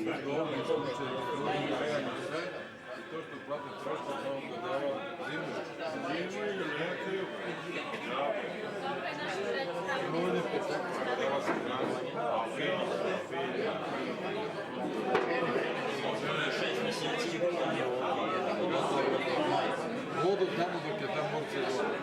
dovoljno slučaj grejanje sve i to što plate troško kao da dava zimu ili nekaju ovdje potekla dava se hrana vodu tamo dok je tam morce gore.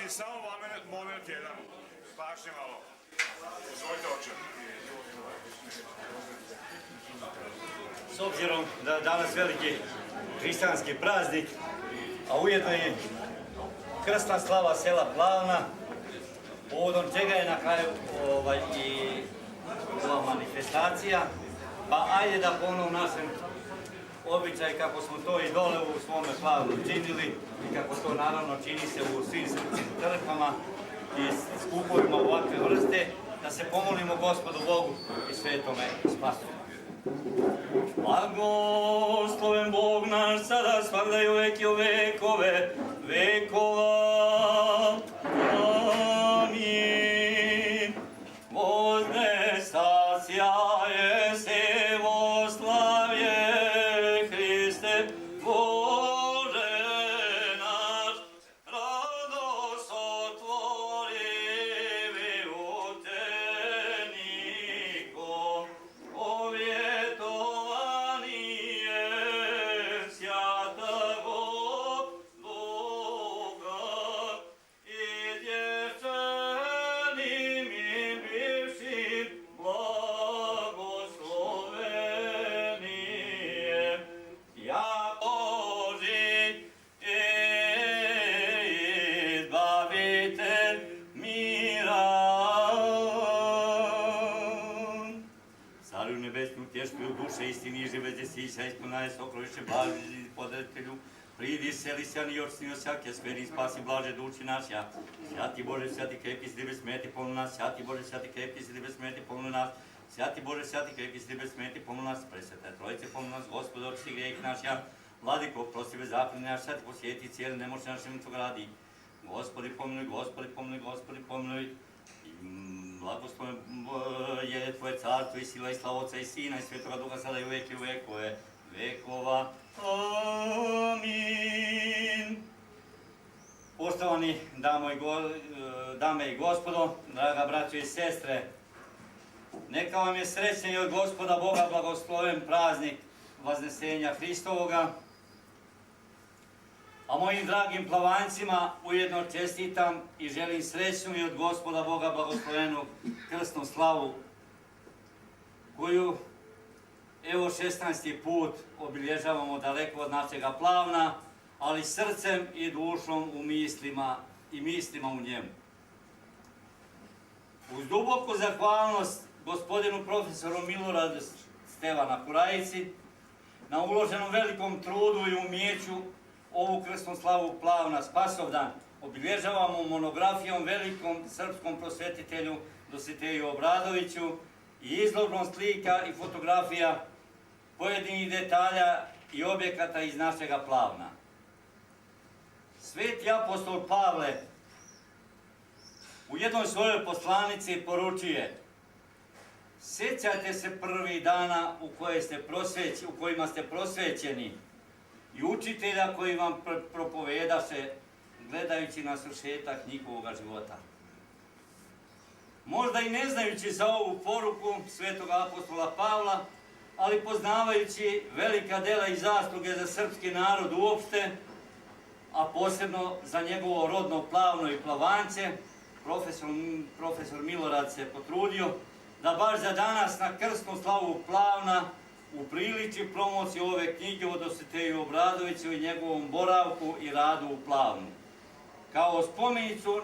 Samo moment jedan, pažnje malo. Uzvojite oče. S obzirom da je danas veliki hrišćanski praznik, a ujedno je krsna slava sela Plavna, povodom čega je na kraju i ova manifestacija, pa ajde da po onom našem običaj kako smo to i dole u svome Plavnu činili i kako to naravno čini se u svim srpskim crkvama i skupovima ovakve vrste, da se pomolimo Gospodu Bogu i Svetome Spasu. Blagosloven Bog naš sada svagda i uvek i u vekove vekova. Amin. Voznesa sjaje sevo slavje Hriste Bože naš, radost otvori viutenikom, ovjetovani je sjatago Boga i djevčanim i bivšim blagosloveni je. Ja Boži izbavitelj mira. Cariju nebesnu, tješkuju duše istini i žive zdjesića, ispunaje sokroviše blaži podretelju, pridi seli se i očinio sjake sferi, spasi blaže duši naša. Sjati Bože, sjati krepi slibe smeti pomno nas, sjati Bože, sjati krepi slibe smeti pomno nas, sjati Bože, sjati krepi slibe smeti pomno nas, presvete Trojice pomno nas, Gospod, oči grijeh naša, Vladiko, prosti bezapredni naš, sjati posjeti cijeli nemoćni našem tvog radi. Gospodi pomnuj, Gospodi pomnuj, Gospodi pomnuj. Blagosloven je Tvoje carstvo i sila i slava Otca i Sina i Svetoga Duha sada i uvek i u vekove vekova. Amin. Poštovani dame i gospodo, draga braćo i sestre, neka vam je srećan i od Gospoda Boga blagosloven praznik Vaznesenja Hristovoga, a mojim dragim plavancima ujedno čestitam i želim srećnu i od Gospoda Boga blagoslovenu krsnu slavu, koju evo 16. put obilježavamo daleko od našega Plavna, ali srcem i dušom u mislima i mislima u njemu. Uz duboku zahvalnost gospodinu profesoru Miloradu Stevana Kurajici na uloženom velikom trudu i umijeću ovu krsnu slavu Plavna Spasovdan obilježavamo monografijom velikom srpskom prosvetitelju Dositeju Obradoviću i izložbom slika i fotografija pojedinih detalja i objekata iz našega Plavna. Sveti apostol Pavle u jednoj svojoj poslanici poručuje: sjećajte se prvih dana u kojima ste prosvećeni, i učitelja koji vam propovedaše gledajući na svršetak njihovog života. Možda i ne znajući za ovu poruku svetog apostola Pavla, ali poznavajući velika dela i zasluge za srpski narod uopšte, a posebno za njegovo rodno Plavno i Plavance, profesor Milorad se potrudio da baš za danas na krsnu slavu Plavna upriliči promociju ove knjige o Dositeju Obradoviću i njegovom boravku i radu u Plavnu, kao spomenicu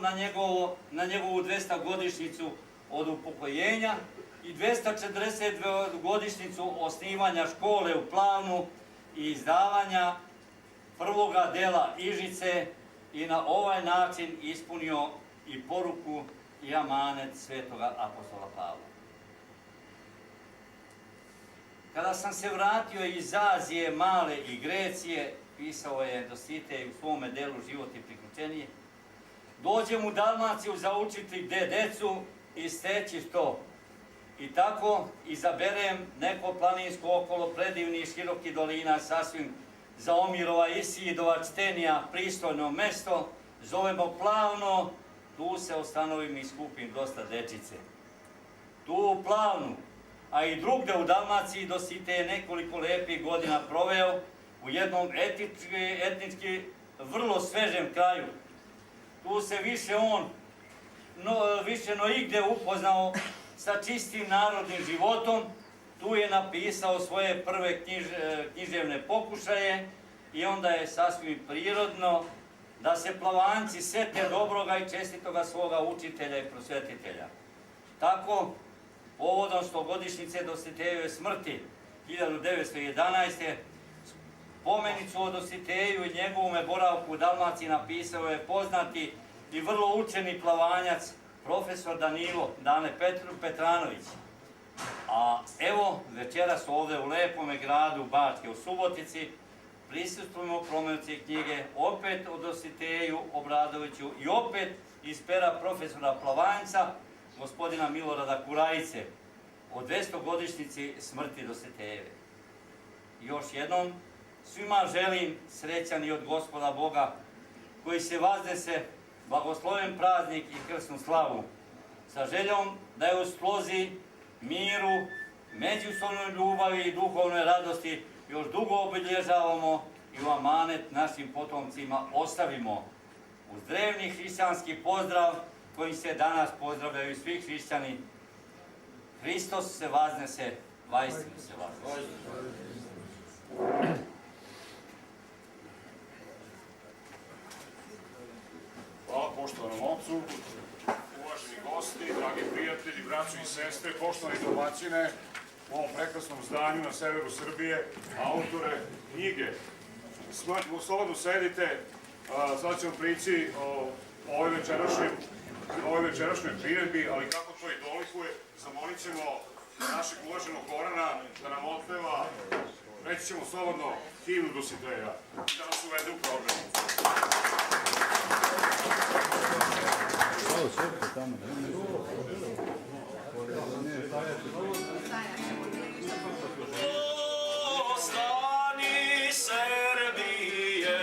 na njegovu 200-godišnjicu od upokojenja i 242-godišnjicu osnivanja škole u Plavnu i izdavanja prvoga dela Ižice i na ovaj način ispunio i poruku i amanet svetoga apostola Pavla. Kada sam se vratio iz Azije, Male i Grecije, pisao je Dositej u svome delu Život i priključenje, dođem u Dalmaciju za učiti gde decu i steći što. I tako izaberem neko planinsko okolo predivnih širokih dolina sasvim za Omirova Isidova čtenija pristojno mesto, zovemo Plavno, tu se ostanovim i skupim dosta dečice. Tu u Plavnu, a i drugde u Dalmaciji Dositej je nekoliko lepih godina proveo u jednom etnički vrlo svežem kraju. Tu se više no igde upoznao sa čistim narodnim životom, tu je napisao svoje prve književne pokušaje i onda je sasvim prirodno da se Plavanci sete dobroga i čestitoga svoga učitelja i prosvetitelja. Tako, povodom 100-godišnjice Dositejeve smrti 1911. spomenicu o Dositeju i njegovome boravku u Dalmaciji napisao je poznati i vrlo učeni Plavanjac, profesor Dane Petranović. A evo, večeras ovde u lepome gradu Bačke u Subotici prisustvujemo promociji knjige opet o Dositeju Obradoviću i opet iz pera profesora Plavanjca, gospodina Milorada Kurajice, o 200-godišnjici smrti Dositejeve. Još jednom, svima želim srećan i od Gospoda Boga, koji se vaznese blagosloven praznik i krsnu slavu, sa željom da je u slozi, miru, međusobnoj ljubavi i duhovnoj radosti još dugo obilježavamo i u amanet našim potomcima ostavimo. Uz drevni hrišćanski pozdrav kojim se danas pozdravljaju svi hrišćani. Hristos se vaznese, vaistinu se vaznese. Hvala poštovanom ocu, uvaženi gosti, dragi prijatelji, braćo i sestre, poštovani domaćine u ovom prekrasnom zdanju na severu Srbije, autore knjige. Slobodno sedite, sad ćemo prići o ovoj večerašnjoj priredbi, ali kako to i dolikuje, zamolit ćemo našeg uvaženog Gorana da nam otpeva, reći ćemo slobodno, himnu Dositeja, da nas uvede u program. Vostani Srbije,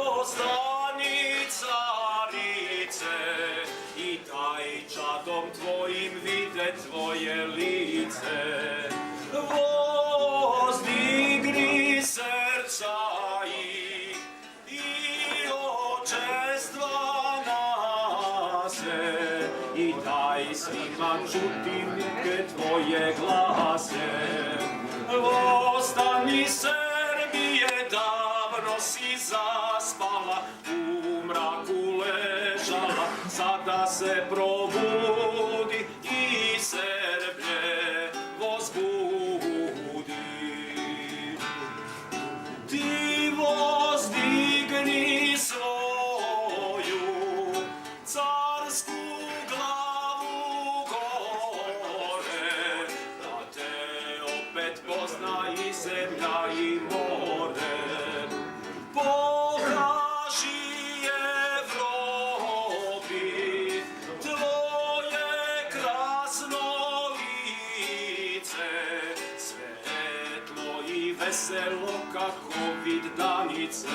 vostani carice, i taj čadom tvojim vide tvoje lice. Vozdigni srca i očestva nase, i daj svima čuti muke tvoje glase. Vostani Srbije, davno si zaspala, u mraku ležala, sada se probudi i Srbije vozbudi. Ti vozdigni svoju carsku glavu gore, da te opet pozna i zemlja i more. Pokaži Evropi tvoje krasno lice, svetlo i veselo kako vid danice.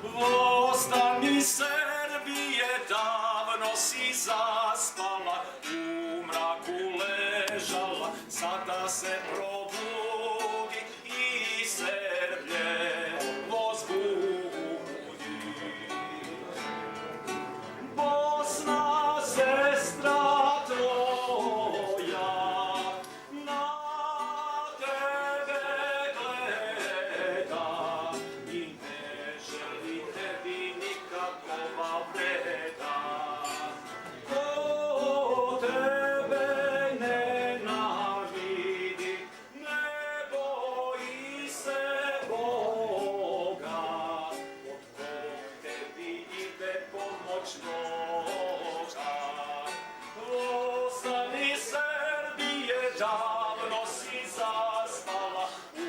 Vostani Srbije, davno si zaspala, u mraku ležala, sada se probudi i Srbije vozbudi. Bosna, sestra tvoja, na tebe gleda i ne želi tebi nikakova vreda. Ko tebe nenavidi, ne boji se Boga, od kog tebi ide pomoć noga. Ostani Srbije, davno si zaspala, u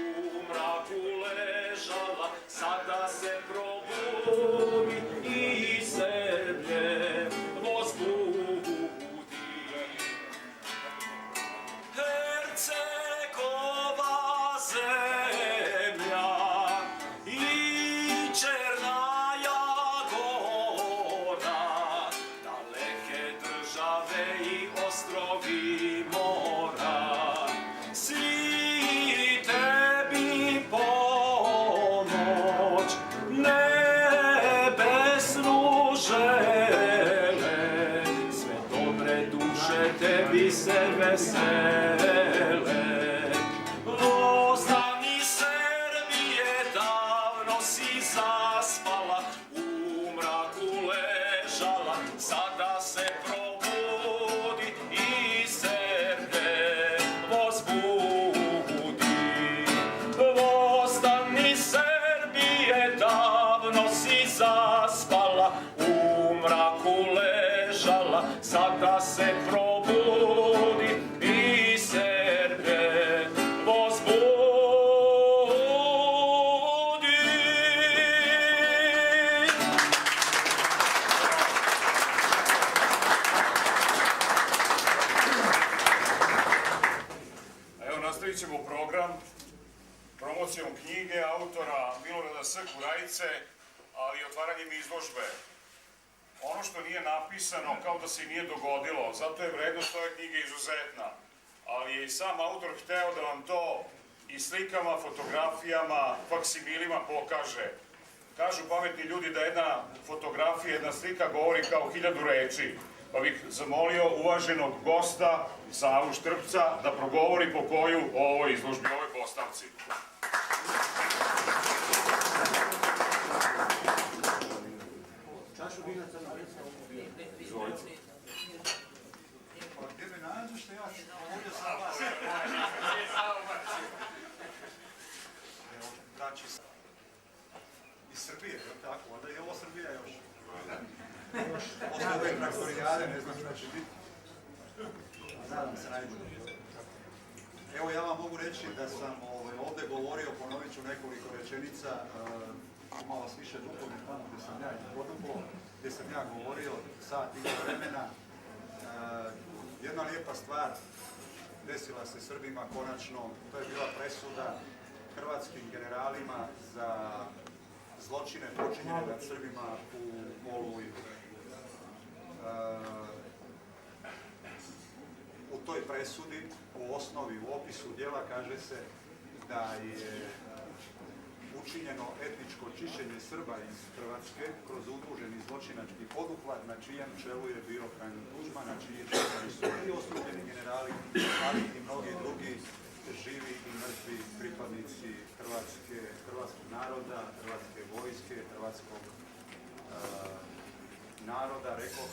mraku ležala, sada se probudi i Srbije vozbudi. Hercegova zemlja i Černaja Gora, daleke države i ostrovi mora, svi tebi pomoć nebesnu žele, sve dobre duše tebi se vesele. Ostani Srbije, davno si zaspala, u mraku ležala, sada se probudi i Srbije vozbudi. Ostani Srbije, davno si zaspala, u mraku ležala, sada se probudi i Srbije vozbudi. Evo, nastavit ćemo program promocijom knjige autora Milorada S. Kurajice, ali i otvaranjem izložbe. Ono što nije napisano, kao da se i nije dogodilo, zato je vrednost ove knjige izuzetna. Ali je i sam autor hteo da vam to i slikama, fotografijama, faksimilima pokaže. Kažu pametni ljudi da jedna fotografija, jedna slika govori kao 1000 reči. Pa bih zamolio uvaženog gosta, Savu Štrpca, da progovori po koju o ovoj izložbi, o ovoj postavci. Izvolite. Gdje me nađeš, ja ovdje sam vas. Evo, braći iz Srbije, je li tako? Onda je ovo Srbija još. Posle ove traktorijade, ne znam šta će biti. Nadam se najbolje. Evo, ja vam mogu reći da sam ovdje govorio, ponovit ću nekoliko rečenica, ima vas više duhovne tamo gdje sam ja poduplo, gdje sam ja govorio sat i vremena. Jedna lijepa stvar desila se Srbima konačno, to je bila presuda hrvatskim generalima za zločine počinjene nad Srbima u Oluji. U toj presudi, u osnovi, u opisu djela kaže se da je učinjeno etničko čišćenje Srba iz Hrvatske kroz udruženi zločinački poduhvat na čijem čelu je bio Franjo Tuđman, na čiji čelu su i osumnjeni generali, ali i mnogi drugi živi i mrtvi pripadnici hrvatskog naroda, hrvatske vojske, hrvatskog naroda, rekoh.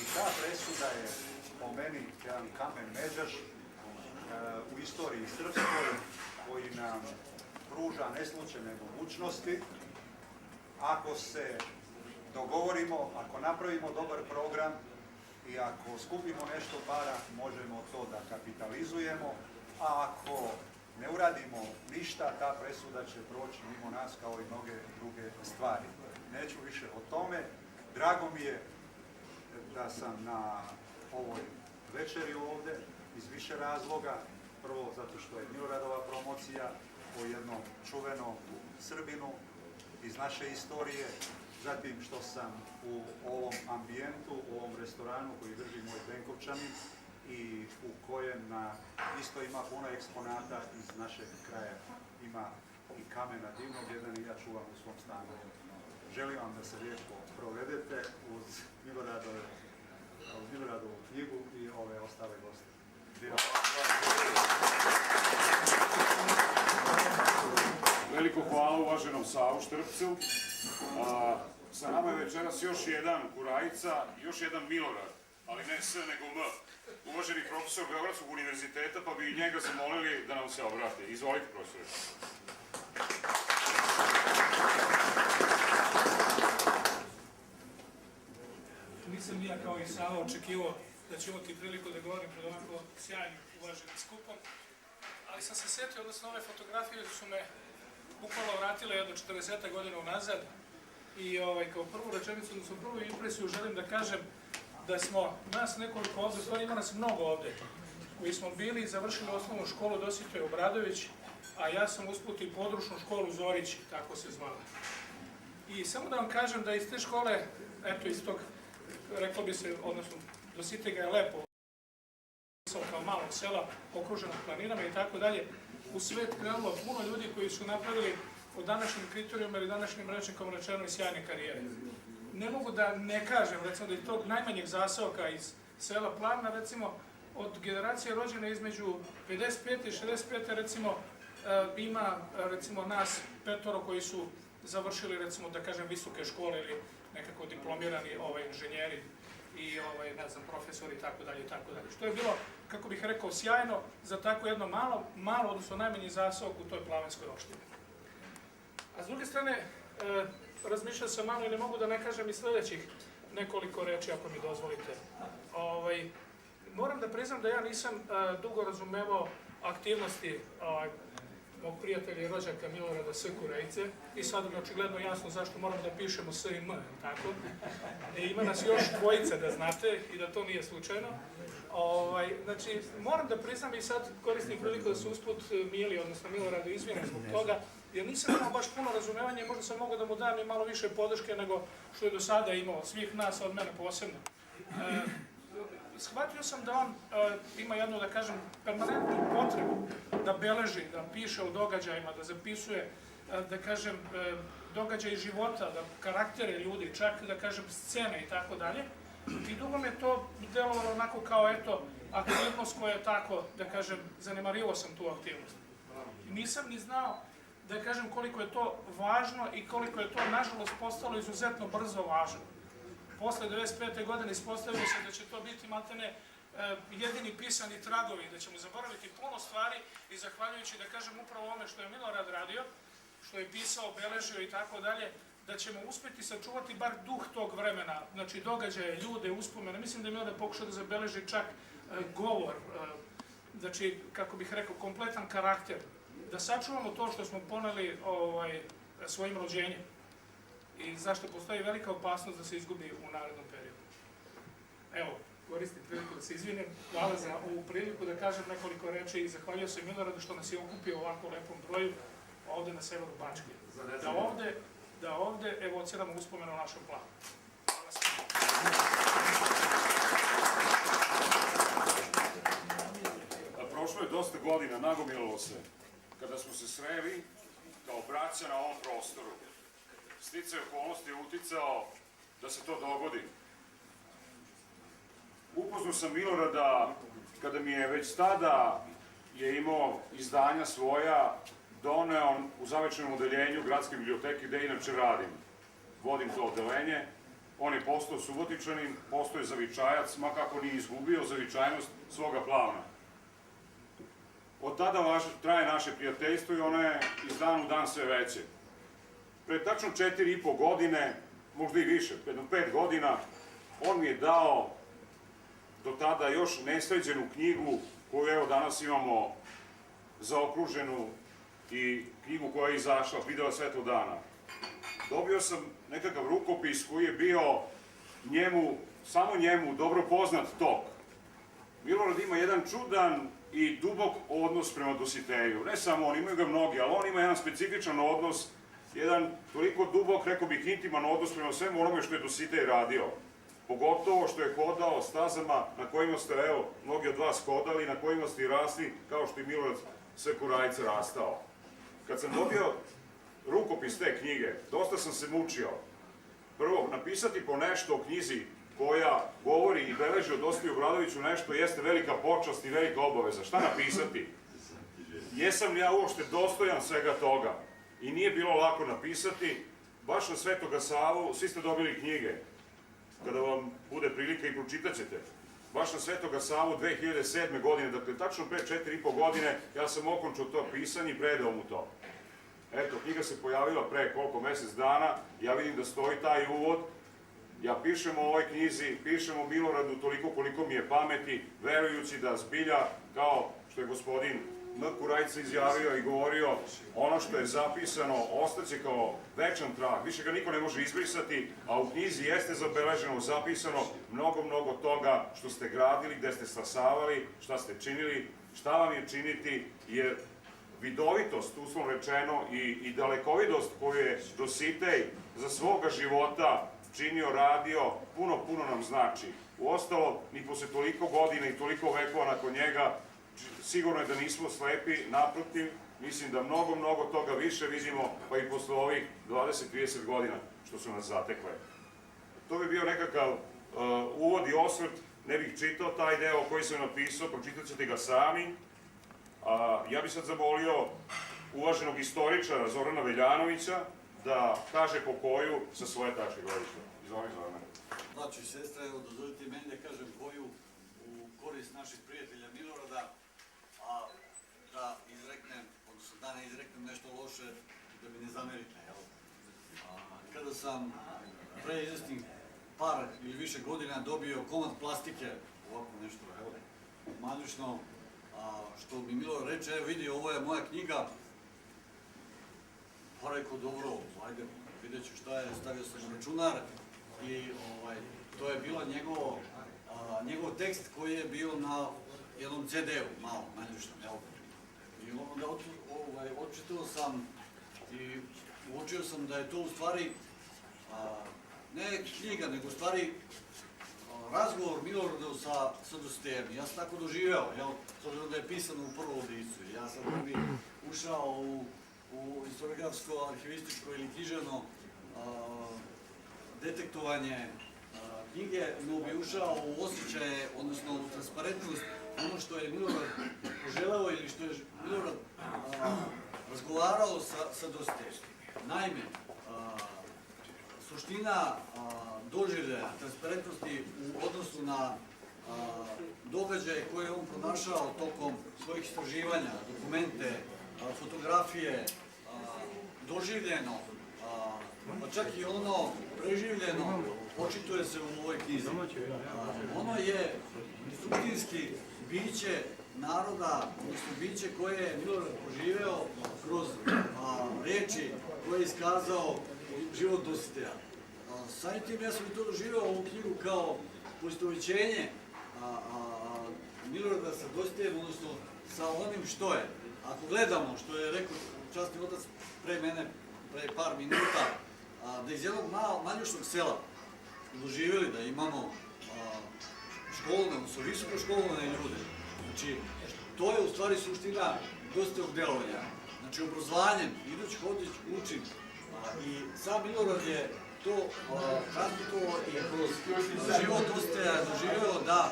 I ta presuda je po meni jedan kamen međaš u istoriji srpskoj koji nam pruža neslučajne mogućnosti. Ako se dogovorimo, ako napravimo dobar program i ako skupimo nešto para, možemo to da kapitalizujemo, a ako ne uradimo ništa, ta presuda će proći mimo nas kao i mnoge druge stvari. Neću više o tome. Drago mi je da sam na ovoj večeri ovdje iz više razloga. Prvo, zato što je Miloradova promocija, o jednom čuvenom Srbinu iz naše istorije, zatim što sam u ovom ambijentu, u ovom restoranu koji drži moj Benkovčanin i u kojem isto ima puno eksponata iz našeg kraja. Ima i kamena divnog, jedan i ja čuvam u svom stanu. Želim vam da se lijepo provedete uz Miloradovu knjigu i ove ostale goste. Veliko hvala uvaženom Savu Štrpcu. Sa nama je večeras još jedan Kurajica, još jedan Milorad, ali ne S nego M. Uvaženi profesor Beogradskog univerziteta, pa bi njega zamolili da nam se obrate. Izvolite, profesore. Nisam ja kao i Sava očekivao da ću imati priliku da govorim pred ovako sjajnim uvaženim skupom, ali sam se setio, odnosno ove fotografije su me bukvalno vratile jedno 40 godina unazad i kao prvu rečenicu, odnosno prvu impresiju želim da kažem da smo nas nekoliko ovde, stvari ima nas mnogo ovde, koji smo bili i završili osnovnu školu Dositej Obradović, a ja sam usput i područnu školu Zorić, tako se zvala. I samo da vam kažem da iz te škole, eto iz tog, reklo bi se, odnosno Dositej ga je lepo kao malog sela, okruženog planinama i tako dalje, u svet krenulo puno ljudi koji su napravili od današnjim kriterijuma ili današnjim rečnikom rečeno i sjajne karijere. Ne mogu da ne kažem, recimo, da je tog najmanjeg zaseoka iz sela Plavna, recimo, od generacije rođene između 55. i 65. recimo, ima, recimo, nas petoro koji su završili, recimo, da kažem, visoke škole ili nekako diplomirani inženjeri i, ne znam, profesori i tako dalje, i tako dalje. Što je bilo, kako bih rekao, sjajno za tako jedno malo, odnosno najmanji zaseok u toj plavenskoj opštini. A s druge strane, razmišljao sam malo i ne mogu da ne kažem i sledećih nekoliko reči, ako mi dozvolite. Moram da priznam da ja nisam dugo razumevao aktivnosti mog prijatelja i rođaka Milorada S. Kurajice i sad mi je očigledno jasno zašto moram da pišemo S i M, tako? Ima nas još dvojice, da znate, i da to nije slučajno. Znači, moram da priznam i sad koristim priliku da se usput Mili, odnosno Miloradu, izvinim zbog toga, jer nisam imao baš puno razumevanja i možda sam mogao da mu dam i malo više podrške nego što je do sada imao, svih nas, od mene posebno. Shvatio sam da on ima jednu, da kažem, permanentnu potrebu da beleži, da piše o događajima, da zapisuje, da kažem, događaj života, da karaktere ljudi, čak, da kažem, scene i tako dalje. I dugo me to delovalo onako kao, eto, aktivnost koja je tako, da kažem, zanemarivo sam tu aktivnost. Nisam ni znao, da kažem, koliko je to važno i koliko je to, nažalost, postalo izuzetno brzo važno. Posle 1995. godine ispostavilo se da će to biti maltene jedini pisani tragovi, da ćemo zaboraviti puno stvari i zahvaljujući, da kažem, upravo ome što je Milorad radio, što je pisao, beležio i tako dalje, da ćemo uspjeti sačuvati bar duh tog vremena, znači događaje, ljude, uspomene. Mislim da je Milorad pokušao da zabeleži čak govor, znači, kako bih rekao, kompletan karakter, da sačuvamo to što smo poneli svojim rođenjem i zašto postoji velika opasnost da se izgubi u narednom periodu. Evo, koristim priliku da se izvinim, hvala za ovu priliku da kažem nekoliko reči i zahvaljujem se Miloradu što nas je okupio u ovako lepom broju ovde na severu Bačke. Da ovde evociramo uspomenu o našem planu. Hvala svima. Prošlo je dosta godina, nagomilalo se, kada smo se sreli kao braća na ovom prostoru. Sticaj okolnosti je uticao da se to dogodi. Upoznao sam Milorada kada mi je već tada je imao izdanja svoja, doneo u zavečanom odeljenju Gradske biblioteke gde inače radim. Vodim to odeljenje. On je postao Subotičanin, postao je Zavičajac, makako nije izgubio zavičajnost svoga Plavna. Od tada traje naše prijateljstvo i ono je iz dana u dan sve veće. Pre tačno 4,5 godine, možda i više, jedno 5 godina, on mi je dao do tada još nesređenu knjigu koju evo danas imamo zaokruženu i knjigu koja je izašla, videla svetlo dana. Dobio sam nekakav rukopis koji je bio njemu, samo njemu, dobro poznat tok. Milorad ima jedan čudan i dubok odnos prema Dositeju. Ne samo on, imaju ga mnogi, ali on ima jedan specifičan odnos, jedan toliko dubok, rekao bih, intiman odnos prema svemu onome što je Dositej radio. Pogotovo što je hodao stazama na kojima ste, evo, mnogi od vas hodali, na kojima ste i rasli, kao što i Milorad Sekurajca rastao. Kad sam dobio rukopis te knjige, dosta sam se mučio. Prvo, napisati po nešto o knjizi koja govori i beleži o Dositeju Obradoviću nešto jeste velika počast i velika obaveza. Šta napisati? Jesam li ja uopšte dostojan svega toga? I nije bilo lako napisati. Baš na Svetoga Savu, svi ste dobili knjige. Kada vam bude prilika i pročitat ćete. Baš na Svetoga Savu 2007. godine, dakle tačno pre 4,5 godine, ja sam okončao to pisanje i predao mu to. Eto, knjiga se pojavila pre koliko, mesec dana, ja vidim da stoji taj uvod, ja pišem o ovoj knjizi, pišem o Miloradu toliko koliko mi je pameti, verujući da zbilja, kao što je gospodin M. Kurajca izjavio i govorio, ono što je zapisano ostaće kao večan trag, više ga niko ne može izbrisati, a u knjizi jeste zabeleženo, zapisano mnogo toga što ste gradili, gde ste stasavali, šta ste činili, šta vam je činiti, jer vidovitost, uslovno rečeno, i dalekovidost koju je Dositej za svoga života činio, radio, puno nam znači. Uostalo, ni posle toliko godina i toliko vekova nakon njega, sigurno je da nismo slepi, naprotiv, mislim da mnogo toga više vidimo, pa i posle ovih 20-30 godina što su nas zatekle. To bi bio nekakav uvod i osvrt, ne bih čitao taj deo koji sam napisao, pročitat ćete ga sami. Ja bih sad zamolio uvaženog istoričara Zorana Veljanovića da kaže po koju sa svoje tačke gledišta. Izvoli, Zorana. Braćo i sestre, evo dozvolite meni da kažem koju u korist naših prijatelja Milorada, a da izreknem, odnosno da ne izreknem nešto loše, da mi ne zamerite. Kada sam pre izvesnih par ili više godina dobio komad plastike, ovako nešto, evo, manjušno, što mi Milorad reče, evo vidi, ovo je moja knjiga, pa rekao, dobro, ajde, vidjet ću šta je, stavio sam na računar i to je bilo njegov tekst koji je bio na jednom CD-u, malo, manjušnom, evo. I onda odčitao sam i uočio sam da je to u stvari ne knjiga, nego u stvari razgovor Milorada sa Dositejem. Ja sam tako doživeo, s obzirom da je pisano u prvom licu. Ja sam prvi ušao u historiografsko, arhivističko ili književno detektovanje knjige, no bi ušao u osjećaje, odnosno u transparentnost, ono što je Milorad poželeo ili što je Milorad razgovarao sa Dositejem. Naime, suština doživljaja transparentnosti u odnosu na događaje koje je on pronašao tokom svojih istraživanja, dokumente, fotografije, doživljeno, pa čak i ono preživljeno, očituje se u ovoj knjizi. Ono je suštinski biće naroda, odnosno biće koje je Milorad proživeo kroz reči koje je iskazao život Dositeja. Samim tim ja sam i to doživeo ovu knjigu kao poistovećenje Milorada sa Dositejem, odnosno sa onim što je. Ako gledamo, što je rekao časni otac pre mene, pre par minuta, da iz jednog manjušnog sela doživjeli da imamo školovane, odnosno visoko školovane ljude. Znači, to je u stvari suština Dositejevog delovanja. Znači, obrazovanjem, idući hodić, učim. I sam Milorad je to transmitovao i kroz život Dositeja doživeo da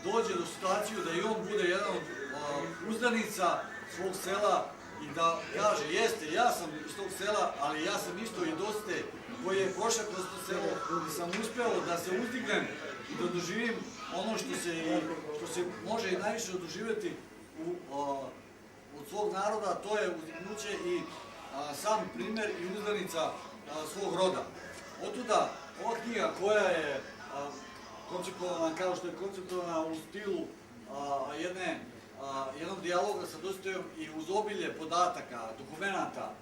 dođe do situaciju da i on bude jedan od uzdanica svog sela i da kaže, jeste, ja sam iz tog sela, ali ja sam isto i Dositej koji je prošao kroz to selo i sam uspeo da se uzdignem i da doživim ono što se može i najviše doživjeti od svog naroda, to je uzdignuće i sam primer i uzdanica svog roda. Otuda, ova knjiga koja je konceptovana kao što je konceptovana u stilu jednog dijaloga sa Dositejom i uz obilje podataka, dokumenata,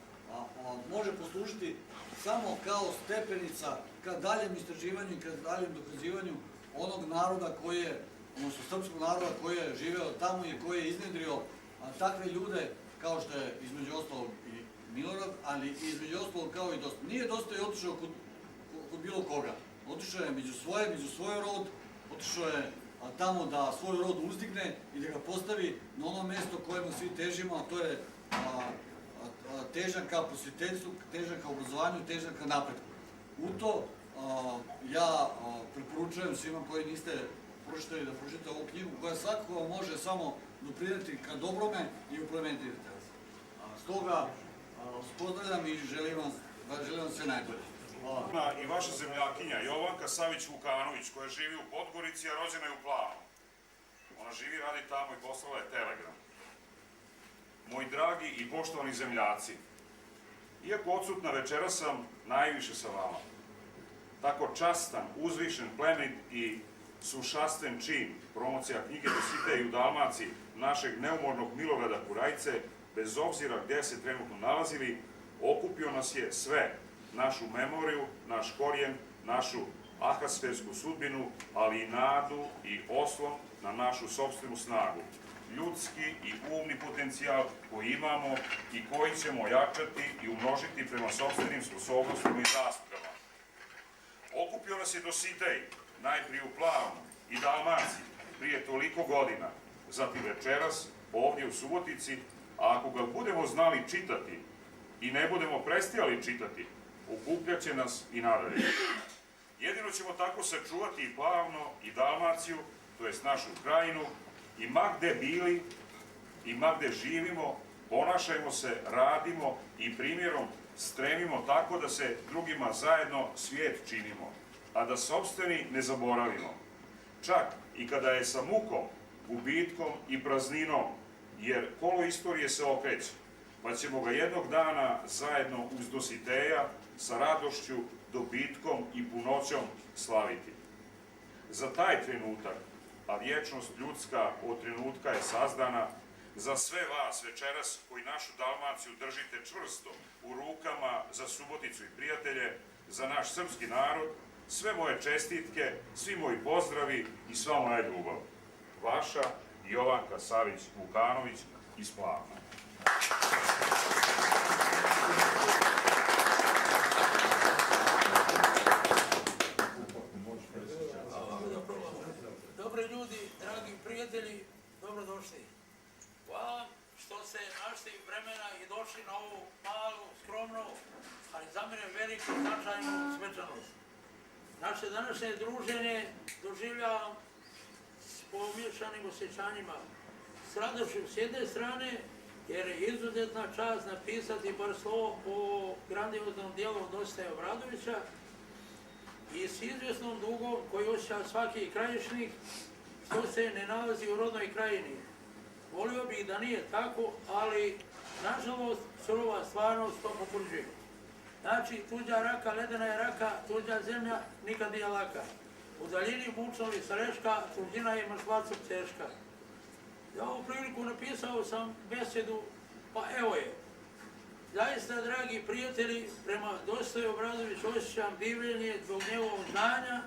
može poslužiti samo kao stepenica ka daljem istraživanju i ka daljem dokazivanju onog naroda koji je odnosno srpskog naroda koji je živeo tamo i koji je iznjedrio takve ljude kao što je između ostalog i Milorad, ali između ostalog kao i Dosta. Nije Dosta i otišao kod bilo koga. Otišao je među svoj rod, otišao je tamo da svoj rod uzdigne i da ga postavi na ono mesto kojemu svi težimo, a to je težan ka prosvjeteljstvu, težan ka obrazovanju, težan ka napretku. U to ja preporučujem svima koji niste pročitali da pročite ovu knjigu koja svakako može samo doprineti ka dobrome i implementirati. Stoga pozdravljam i želim vam sve najbolje. Hvala. I vaša zemljakinja Jovanka Savić-Vukanović, koja živi u Podgorici, a rođena je u Planu. Ona živi, radi tamo i poslala je telegram. Moji dragi i poštovani zemljaci, iako odsutna večera sam najviše sa vama. Tako častan, uzvišen, plemenit i sušasten čin, promocija knjige Dositeji u Dalmaciji našeg neumornog Milorada Kurajce, bez obzira gdje se trenutno nalazili, okupio nas je sve, našu memoriju, naš korijen, našu ahasfersku sudbinu, ali i nadu i oslon na našu sopstvenu snagu, ljudski i umni potencijal koji imamo i koji ćemo ojačati i umnožiti prema sopstvenim sposobnostima i zaslugama. Okupio nas je Dositej, najprije u Planu i Dalmaciji, prije toliko godina, zatim večeras, ovdje u Subotici, a ako ga budemo znali čitati i ne budemo prestajali čitati, okupljat će nas i nadalje. Jedino ćemo tako sačuvati i Plavno i Dalmaciju, to jest našu krajinu, i ma gde bili i ma gde živimo, ponašajmo se, radimo i primjerom stremimo tako da se drugima zajedno svijet činimo, a da sopstveni ne zaboravimo. Čak i kada je sa mukom, gubitkom i prazninom, jer kolo istorije se okreće, pa ćemo ga jednog dana zajedno uz Dositeja sa radošću, dobitkom i punoćom slaviti. Za taj trenutak, a vječnost ljudska od trenutka je sazdana, za sve vas večeras koji našu Dalmaciju držite čvrsto u rukama za Suboticu i prijatelje, za naš srpski narod, sve moje čestitke, svi moji pozdravi i sva moja ljubav. Vaša Jovanka Savić-Vukanović iz Plavna. Dobri ljudi, dragi prijatelji, dobrodošli. Hvala što ste našli vremena i došli na ovu malu, skromnu, ali za mene veliku, značajnu svečanost. Naše današnje druženje doživljavam s pomiješanim osjećanjima. S radošću s jedne strane, jer je izuzetna čast napisati bar slovo o grandioznom dijelu Dositeja Obradovića i s izvjesnom dugom koji osjeća svaki krajišnik što se ne nalazi u rodnoj krajini. Volio bih da nije tako, ali nažalost surova stvarnost to potvrđuje. Znači, tuđa raka, ledena je raka, tuđa zemlja nikad nije laka. U daljini mučnuli Sareška, tuđina je mrtvacu teška. Za ovu priliku napisao sam besedu, pa evo je. Zaista, dragi prijatelji, prema Dositeju Obradoviću osjećam divljenje zbog njegovog znanja,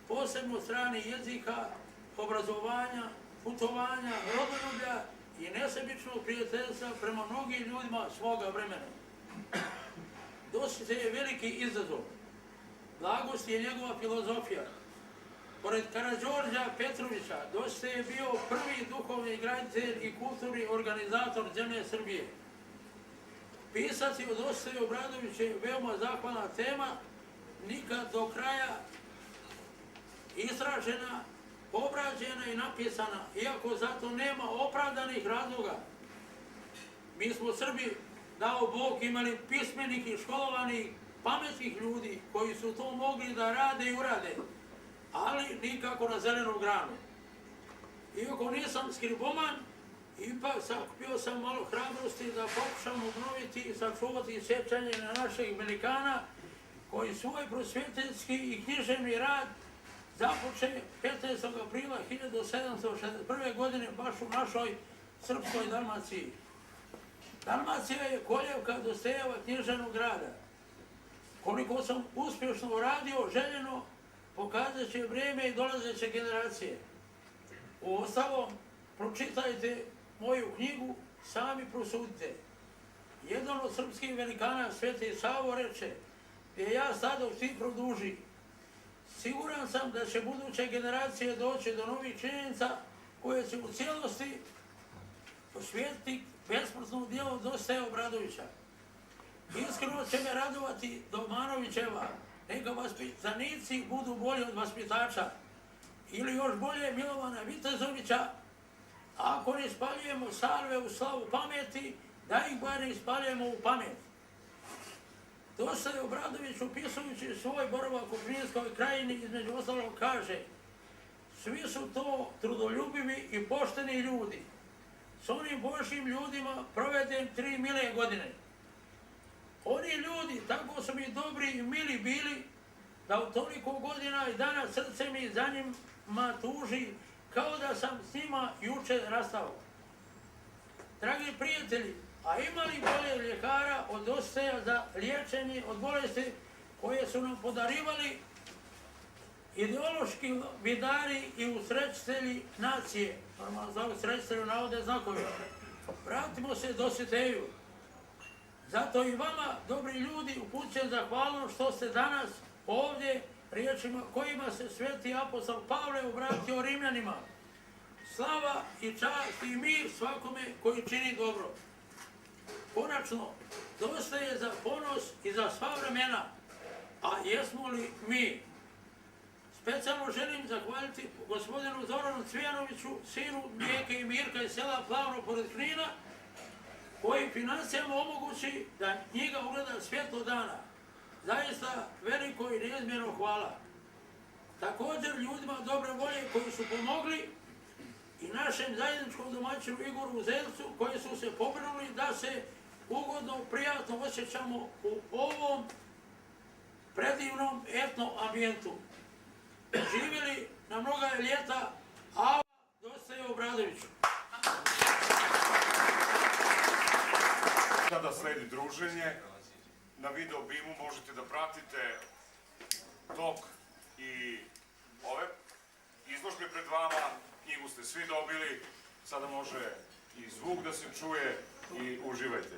posebno strani jezika, obrazovanja, putovanja, rodoljublja i nesebičnog prijateljstva prema mnogim ljudima svoga vremena. Dositej je veliki izazov. Blagost je njegova filozofija. Pored Karađorđa Petrovića, Dositej je bio prvi duhovni graditelj i kulturni organizator zemlje Srbije. Pisati o Dositeju Obradoviću je veoma zahvalna tema, nikad do kraja istražena, obrađena i napisana, iako zato nema opravdanih razloga. Mi smo Srbi, dao Bog, imali pismenih i školovanih, pametnih ljudi koji su to mogli da rade i urade, ali nikako na zelenu granu. Iako nisam skriboman, ipak sakupio sam malo hrabrosti da pokušam obnoviti i sačuvati sjećanje na naših velikana koji svoj prosvjeteljski i književni rad započe 15. aprila 1761. godine baš u našoj srpskoj Dalmaciji. Dalmacija je koljevka Dositejeva književnog rada. Koliko sam uspješno uradio, željeno, pokazat će vrijeme i dolazeće generacije. Uostalom, pročitajte moju knjigu, sami prosudite. Jedan od srpskih velikana, Sveti Savo, reče, gdje ja sada svi produži. Siguran sam da će buduće generacije doći do novih činjenica koje će u cijelosti osvijetiti besmrtno djelo Dositeja Obradovića. Iskreno će me radovati Domanovićeva, neka vaspitanici budu bolji od vaspitača, ili još bolje Milovana Vitezovića, ako ne ispaljujemo salve u slavu pameti, da ih bar ne ispaljujemo u pamet. Dositej Obradović, upisujući svoj boravak u Kninskoj krajini, između ostalog kaže: svi su to trudoljubivi i pošteni ljudi. S onim božjim ljudima provedem 3 mile godine. Oni ljudi tako su mi dobri i mili bili, da u toliko godina i danas srce mi za njima tuži, kao da sam s njima juče rastao. Dragi prijatelji, a ima li bolje ljekara od Dositeja za liječenje od bolesti koje su nam podarivali ideološki vidari i usrećitelji nacije? Normalno za usrećitelju navode znakove. Vratimo se Dositeju. Zato i vama, dobri ljudi, upućujem zahvalnost što ste danas ovdje riječima kojima se sveti apostol Pavle obratio Rimljanima. Slava i čast i mir svakome koji čini dobro. Konačno, Dositej je za ponos i za sva vremena, a jesmo li mi? Specijalno želim zahvaliti gospodinu Zoranu Cvijanoviću, sinu Mijeke i Mirka iz sela Plavno pored Knina, koji financijama omogući da knjiga ugleda svjetlo dana. Zaista veliko i neizmjerno hvala. Također ljudima dobre volje koji su pomogli i našem zajedničkom domaćinu Igoru Uzelcu, koji su se pobrinuli da se ugodno, prijatno osjećamo u ovom predivnom etno ambijentu. Živjeli na mnoga ljeta, Ava Dositeju Obradoviću. Sada sledi druženje. Na video bimu možete da pratite tok i ove izložbe pred vama. Knjigu ste svi dobili. Sada može i zvuk da se čuje i uživajte.